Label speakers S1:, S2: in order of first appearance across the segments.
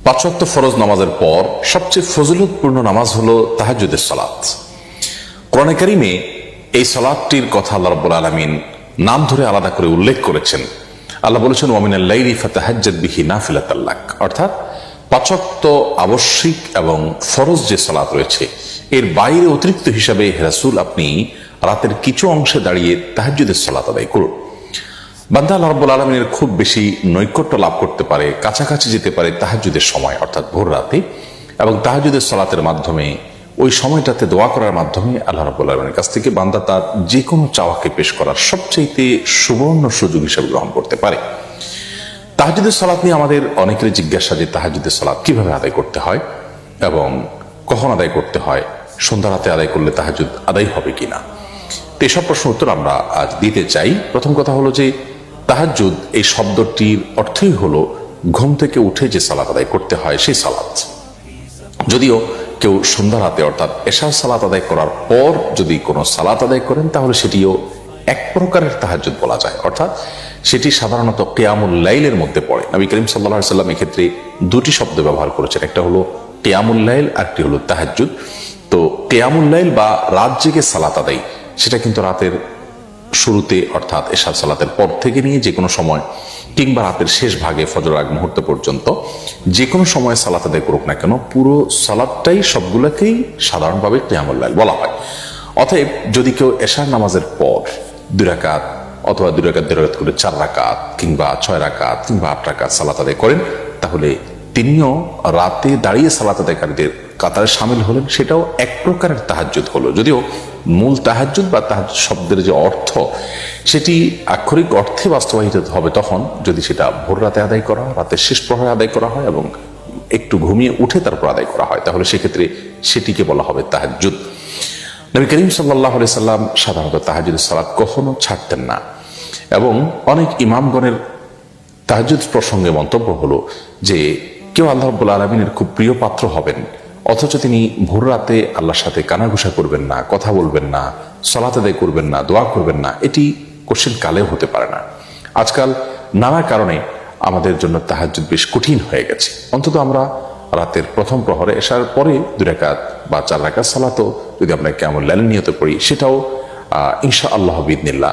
S1: পাঁচ ওয়াক্ত ফরজ নামাজের পর সবচেয়ে ফজিলতপূর্ণ নামাজ হলো তাহাজ্জুদের সালাত। কোরআনে কারিমে এই সালাতটির কথা আল্লাহ রাব্বুল আলামিন নাম ধরে আলাদা করে উল্লেখ করেছেন। আল্লাহ বলেছেন ওয়া মিনাল লাইলি ফাতাহাজ্জাদ বিহি নাফিলাতাল লাক, অর্থাৎ পাঁচ ওয়াক্ত আবশ্যিক এবং ফরজ যে সালাত রয়েছে এর বাইরে অতিরিক্ত হিসাবে হে রাসূল আপনি রাতের কিছু অংশে দাঁড়িয়ে তাহাজ্জুদের সালাত আদায় করুন। বান্দা আল্লাহ রাব্বুল আলামিনের খুব বেশি নৈকট্য লাভ করতে পারে, কাছাকাছি যেতে পারে তাহাজ্জুদের সময় অর্থাৎ ভোর রাতে, এবং তাহাজ্জুদের সালাতের মাধ্যমে ওই সময়টাতে দোয়া করার মাধ্যমে আল্লাহ রাব্বুল আলামিনের কাছ থেকে বান্দা তার যে কোনো চাওয়াকে পেশ করার সবচাইতে সুবর্ণ সুযোগ হিসেবে গ্রহণ করতে পারে। তাহাজ্জুদের সালাত নিয়ে আমাদের অনেকেরই জিজ্ঞাসা যে তাহাজ্জুদের সালাত কিভাবে আদায় করতে হয় এবং কখন আদায় করতে হয়, সন্ধ্যা রাতে আদায় করলে তাহাজ্জুদ আদায় হবে কিনা। তো এসব প্রশ্ন উত্তর আমরা আজ দিতে চাই। প্রথম কথা হলো যে তাহাজ্জুদ এই শব্দটির অর্থই হলো ঘুম থেকে উঠে যে সালাত আদায় করতে হয় সেই সালাত। যদিও কেউ সন্ধ্যা রাতে অর্থাৎ এশার সালাত আদায় করার পর যদি কোনো সালাত আদায় করেন তাহলে সেটিও এক প্রকারের তাহাজ্জুদ বলা যায়, অর্থাৎ সেটি সাধারণত কিয়ামুল লাইলের মধ্যে পড়ে। নবী করিম সাল্লাল্লাহু আলাইহি সাল্লাম এক্ষেত্রে দুটি শব্দ ব্যবহার করেছেন, একটা হলো কিয়ামুল লাইল আর একটি হলো তাহাজ্জুদ। তো কিয়ামুল লাইল বা রাত জেগে সালাত আদায় সেটা কিন্তু রাতের শুরুতে অর্থাৎ এশার সালাতের পর থেকে নিয়ে যে কোনো সময় কিংবা রাতের শেষ ভাগে ফজর আগ মুহূর্ত পর্যন্ত যে কোনো সময় সালাত আদায় করুক না কেন পুরো সালাতটাই সবগুলোকেই সাধারণভাবে কিয়ামুল লাইল বলা হয়। অতএব যদি কেউ এশার নামাজের পর 2 রাকাত অথবা 2 রাকাত 2 রাকাত করে 4 রাকাত কিংবা 6 রাকাত কিংবা 8 রাকাত সালাত আদায় করেন তাহলে তিনিও রাতে দাঁড়িয়ে সালাত আদায়কারীদের কাতারে শামিল হলেন, সেটাও এক প্রকারের তাহাজ্জুদ হলো। যদিও মূল তাহাজ্জুদ বা তাহাজ্জুদ শব্দের যে অর্থ সেটি আক্ষরিক অর্থে বাস্তবায়িত হবে তখন যদি সেটা ভোর রাতে আদায় করা হয়, রাতের শেষ প্রহরে আদায় করা হয় এবং একটু ঘুমিয়ে উঠে তারপর আদায় করা হয়, তাহলে সেক্ষেত্রে সেটিকে বলা হবে তাহাজ্জুদ। নবী করিম সাল্লাল্লাহু আলাইহি সাল্লাম সাধারণত তাহাজ্জুদের সালাত কখনো ছাড়তেন না এবং অনেক ইমামগণের তাহাজ্জুদ প্রসঙ্গে মন্তব্য হলো যে কেউ আল্লাহ রাব্বুল আলামিনের খুব প্রিয় পাত্র হবেন অথচ তিনি ভোর রাতে আল্লাহর সাথে কানাঘুষা করবেন না, কথা বলবেন না, সালাত আদায় করবেন না, দোয়া করবেন না, এটি কোশ্চেন কালেও হতে পারে না। আজকাল নানা কারণে আমাদের জন্য তাহাজ্জুদ বেশ কঠিন হয়ে গেছে। অন্তত আমরা রাতের প্রথম প্রহরে এশার পরে 2 রাকাত বা 4 রাকাত সালাতও যদি আমরা কিয়ামুল লাইল নিয়তে পড়ি সেটাও ইনশাআল্লাহ বিইذনিল্লাহ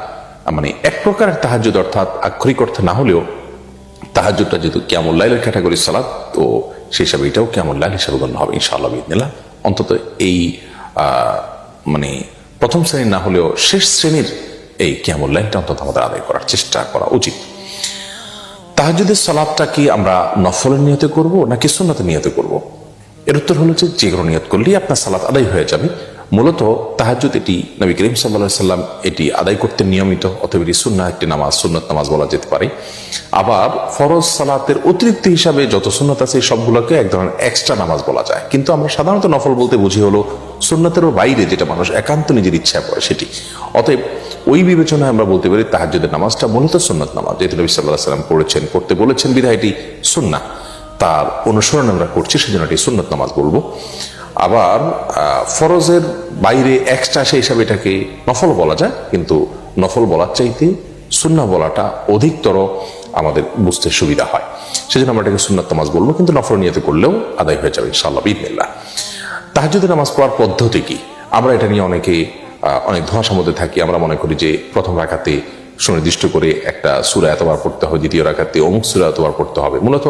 S1: মানে এক প্রকারের তাহাজ্জুদ, অর্থাৎ আক্ষরিক অর্থে না হলেও তাহাজ্জুদটা যেহেতু কিয়ামুল লাইলের ক্যাটাগরি সালাত তো সেই হিসাবে এটাও কিয়ামুল লাইল হিসাবে গণ্য হবে ইনশাআল্লাহ বিইذনিল্লাহ। অন্তত এই মানে প্রথম শ্রেণীর না হলেও শেষ শ্রেণীর এই কিয়ামুল লাইলটা অন্তত আমাদের আদায় করার চেষ্টা করা উচিত। তাহাজ্জুদের সালাতটা কি আমরা নফলের নিয়তে করব নাকি সুন্নতের নিয়তে করব? এর উত্তর হলো যে কোনো নিয়ত করলেই আপনার সালাত আদায় হয়ে যাবে। মূলত তাহাজ্জুদ এটি নবী করিম সাল্লাল্লাহু আলাইহি সাল্লাম এটি আদায় করতেন নিয়মিত, অথবা এটি সুন্নাহ একটি নামাজ, সুন্নত নামাজ বলা যেতে পারে। আবার ফরজ সালাতের অতিরিক্ত হিসাবে যত সুন্নত আছে সবগুলোকে এক ধরনের এক্সট্রা নামাজ বলা যায়, কিন্তু আমরা সাধারণত নফল বলতে বুঝি হলো সুন্নতেরও বাইরে যেটা মানুষ একান্ত নিজের ইচ্ছা করে সেটি। অতএব ওই বিবেচনায় আমরা বলতে পারি তাহাজ্জুদের নামাজটা মূলত সুন্নত নামাজ, যেহেতু নবী সাল্লাল্লাহু আলাইহি সাল্লাম পড়েছেন, পড়তে বলেছেন বিধায় এটি সুন্নাহ, তার অনুসরণ আমরা করছি সেজন্য এটি সুন্নত নামাজ বলবো। আবার ফরজের বাইরে এক্সট্রা সেই হিসাবে এটাকে নফল বলা যায়, কিন্তু নফল বলার চাইতে সুন্নাহ বলাটা অধিকতর আমাদের বুঝতে সুবিধা হয়, সেজন্য আমরা এটাকে সুন্নাত নামাজ বলবো, কিন্তু নফল নিয়তে করলেও আদায় হয়ে যাবে ইনশাআল্লাহ বিইذনিল্লাহ। তাহাজ্জুদের নামাজ পড়ার পদ্ধতি কি? আমরা এটা নিয়ে অনেক ধোঁয়াশার মধ্যে থাকি। আমরা মনে করি যে প্রথম রাকাতে সুনির্দিষ্ট করে একটা সূরা এতবার পড়তে হবে, দ্বিতীয় রাকাতে অমুক সূরা এতবার পড়তে হবে। মূলত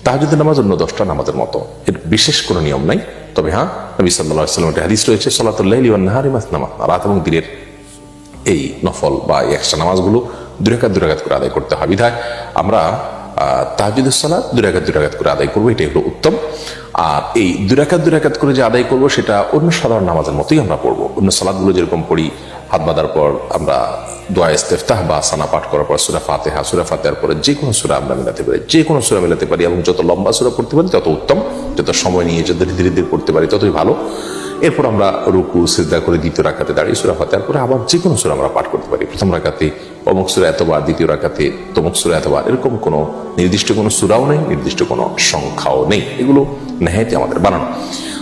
S1: তাহাজ্জুদের নামাজ অন্য 10টা নামাজের মতো, এর বিশেষ কোনো নিয়ম নাই। তবে হ্যাঁ, নবী সাল্লাল্লাহু আলাইহি ওয়াসাল্লামের হাদিস রয়েছে সালাতুল লাইলি ওয়ান নাহারি মাসনা মাসনা, রাত এবং দিনের এই নফল বা এক্সট্রা নামাজগুলো 2 রাকাত 2 রাকাত করে আদায় করতে হয়। বিধায় আমরা তাহাজ্জুদের সালাত 2 রাকাত 2 রাকাত করে আদায় করবো, এটাই হলো উত্তম। আর এই 2 রাকাত 2 রাকাত করে যে আদায় করবো সেটা অন্য সাধারণ নামাজের মতোই আমরা পড়বো। অন্য সালাতগুলো যেরকম পড়ি, হাত বাঁধার পর আমরা দোয়া ইস্তেফতাহ বা সানা পাঠ করার পর সূরা ফাতিহা, সূরা ফাতিহার পরে যে কোনো সূরা আমরা মেলাতে পারি, যে কোনো সূরা মেলাতে পারি, এবং যত লম্বা সূরা পড়তে পারি তত উত্তম, যত সময় নিয়ে যত ধীরে ধীরে পড়তে পারি ততই ভালো। এরপর আমরা রুকু সিজদা করে দ্বিতীয় রাকাতে দাঁড়িয়ে সূরা ফাতিহার পরে আবার যে কোনো সূরা আমরা পাঠ করতে পারি। প্রথম রাকাতে অমুক সূরা এতবার, দ্বিতীয় রাকাতে তমুক সূরা এতবার, এরকম কোনো নির্দিষ্ট কোনো সূরাও নেই, নির্দিষ্ট কোনো সংখ্যাও নেই, এগুলো নেহায়েতই আমাদের বানানো।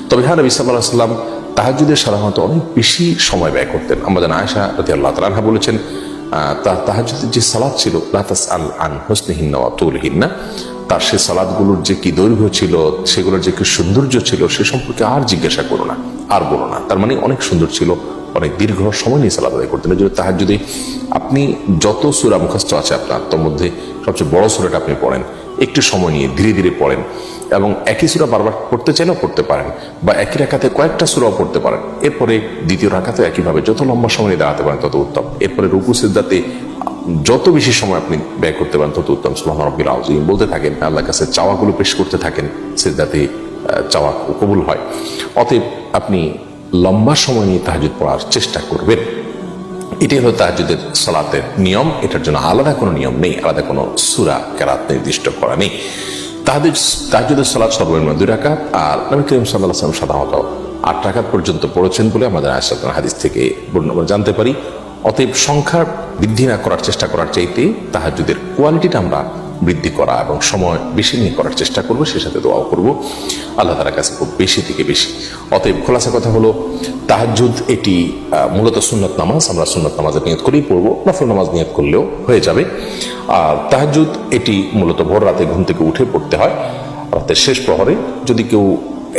S1: তবে হ্যাঁ, নবী সাল্লাল্লাহু আলাইহি ওয়াসাল্লাম তাহাজ্জুদের সাধারণত অনেক বেশি সময় ব্যয় করতেন। আমাদের আয়েশা রাদিয়াল্লাহু তাআলা আনহা বলেছেন তাহাজ্জুদের যে সালাত ছিল লা তাসআল আন হুসনিহিন্না ওয়া তুলহিন্না, তার সে সালাদগুলোর যে কি দৈর্ঘ্য ছিল, সেগুলোর যে কি সৌন্দর্য ছিল, সে সম্পর্কে আর জিজ্ঞাসা করো না, আর বলো না। তার মানে অনেক সুন্দর ছিল, অনেক দীর্ঘ সময় নিয়ে সালাদ আদায় করতেন। যদি তাহাজ্জুদে আপনি যত সূরা মুখস্থ আছে আপনার, তার মধ্যে সবচেয়ে বড় সূরাটা আপনি পড়েন, একটু সময় নিয়ে ধীরে ধীরে পড়েন, এবং একই সূরা বারবার পড়তে চাইলেও পড়তে পারেন, বা একই রাকাতে কয়েকটা সূরাও পড়তে পারেন। এরপরে দ্বিতীয় রাকাতে একইভাবে যত লম্বা সময় নিয়ে দাঁড়াতে পারেন তত উত্তম। এরপরে রুকু সিজদাতে যত বেশি সময় আপনি ব্যয় করতে পারেন তত উত্তম। সুবহান রাব্বিল আযীম বলতে থাকেন, আল্লাহর কাছে চাওয়াগুলো পেশ করতে থাকেন, সিজদাতে চাওয়া কবুল হয়। অতএব আপনি লম্বা সময় নিয়ে তাহাজ্জুদ পড়ার চেষ্টা করবেন। এটাই হলো তাহাজ্জুদের সালাতের নিয়ম। এটার জন্য আলাদা কোনো নিয়ম নেই, আলাদা কোনো সূরা কেরাত নির্দিষ্ট করা নেই। তাহাজ্জুদের সালাত সর্বনিম্ন 2 রাকাত, আর নবী করিম সাল্লাল্লাহু আলাইহি ওয়াসাল্লাম সাধারণত 8 রাকাত পর্যন্ত পড়েছেন বলে আমাদের আয়েশা রাদিয়াল্লাহু হাদিস থেকে বর্ণনা জানতে পারি। অতএব সংখ্যা বৃদ্ধি না করার চেষ্টা করার চাইতে তাহাজ্জুদের কোয়ালিটিটা আমরা বৃদ্ধি করা এবং সময় বেশি নিয়ে করার চেষ্টা করবো, সে সাথে দোয়াও করবো আল্লাহ তাআলার কাছে খুব বেশি থেকে বেশি। অতএব খোলাসা কথা হলো, তাহাজ্জুদ এটি মূলত সুন্নত নামাজ। আমরা সুন্নত নামাজের নিয়ত করেই পড়বো, নফল নামাজ নিয়ত করলেও হয়ে যাবে। আর তাহাজ্জুদ এটি মূলত ভোর রাতে ঘুম থেকে উঠে পড়তে হয়, রাতের শেষ প্রহরে। যদি কেউ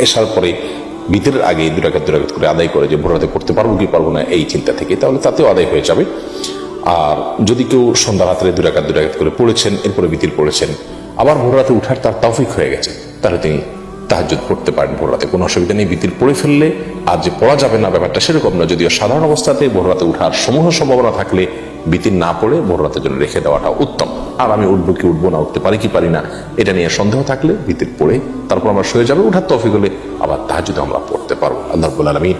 S1: এশার পরে ভিতরের আগে 2 রাকাত করে আদায় করে, যে ভোর রাতে পড়তে পারবো কি পারবো না এই চিন্তা থেকে, তাহলে তাতেও আদায় হয়ে যাবে। আর যদি কেউ সন্ধ্যা রাত্রে 2 রাকাত করে পড়েছেন, এরপরে বিতির পড়েছেন, আবার ভোর রাতে উঠার তার তৌফিক হয়ে গেছে, তাহলে তিনি তাহাজ্জুদ পড়তে পারেন ভোর রাতে, কোনো অসুবিধা নেই। বিতির পড়ে ফেললে আর যে পড়া যাবে না ব্যাপারটা সেরকম না। যদিও সাধারণ অবস্থাতে ভোর রাতে উঠার সমূহ সম্ভাবনা থাকলে বিতির না পড়ে ভোর রাতের জন্য রেখে দেওয়াটা উত্তম। আর আমি উঠবো কি উঠবো না, উঠতে পারি কি পারি না, এটা নিয়ে সন্দেহ থাকলে বিতির পড়ে তারপর আমরা শুয়ে যাবে, উঠার তৌফিক হলে আবার তাহাজ্জুদ আমরা পড়তে পারবো। আল্লাহ রাব্বুল আলামিন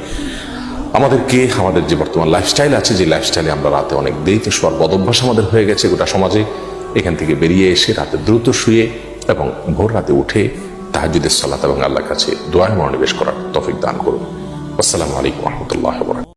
S1: আমাদেরকে, আমাদের যে বর্তমান লাইফস্টাইল আছে, যে লাইফস্টাইলে আমরা রাতে অনেক দেরিতে শোয়ার বদভ্যাস আমাদের হয়ে গেছে গোটা সমাজে, এখান থেকে বেরিয়ে এসে রাতে দ্রুত শুয়ে এবং ভোর রাতে উঠে তাহাজ্জুদের সালাত এবং আল্লাহর কাছে দোয়ায় মনোনিবেশ করার তৌফিক দান করুন। আসসালামু আলাইকুম ওয়া রাহমাতুল্লাহি ওয়া বারাকাতুহু।